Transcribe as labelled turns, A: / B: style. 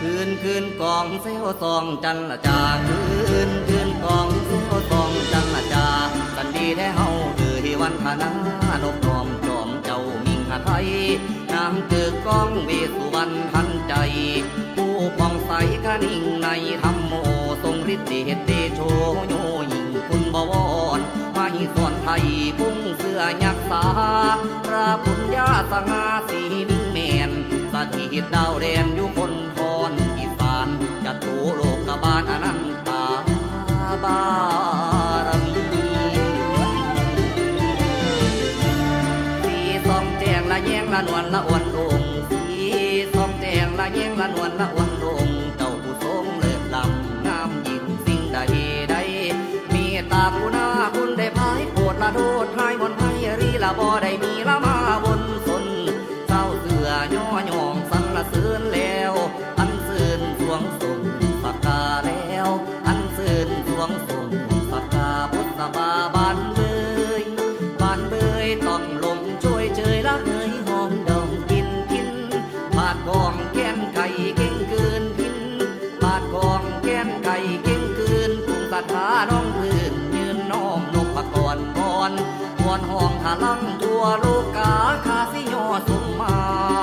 A: คืนกองเซลซองจันละจาคืนกองเซลซองจันละจาสันดีแท้เฮาวันพนานกน้อมจอมเจ้ามิงหาไทยนางเจือกองเวสุวรรณทันใจผู้ปองใสกะนิ่งในธรรมโมทรงฤทธิ์เดชเดโชโยยิ่งคุณบวรมาหิส่วนไทยพุ่งเสื้อยักษาพระปุญญาสง่าสีนิ่งแมนสถิตดาวแดนอยู่คนพรอีสานจัตุโลกบาลอนันตาบารมีละแยงละนวลละอ่อนลงสีทองแดงละแยงละนวลละอ่อนลงเจ้าผู้ทรงเลิศล้ำงามยิ่งสิ่งใดมีตาผู้นาคุณได้พายโปรดละโทษให้มนไพรีละบ่ได้มีละมาวนสนเจ้าเสือย่อยองสรรเสริญแล้วอันซื่นสวงสนสักกาแล้วอันซื่นสวงสนสักกาพุทธบาบานเบยต้องลมช่วยเชยละเฮยหอมดองกินบาดกองแก้นไก่เก่งเกินกินบาดกองแก้นไก่เก่งเกินกุงศรัทธาน้องพื้นยืนน้อมนกปะกอนพรห้องทะลังทั่วโลกาคาสิโยสมมา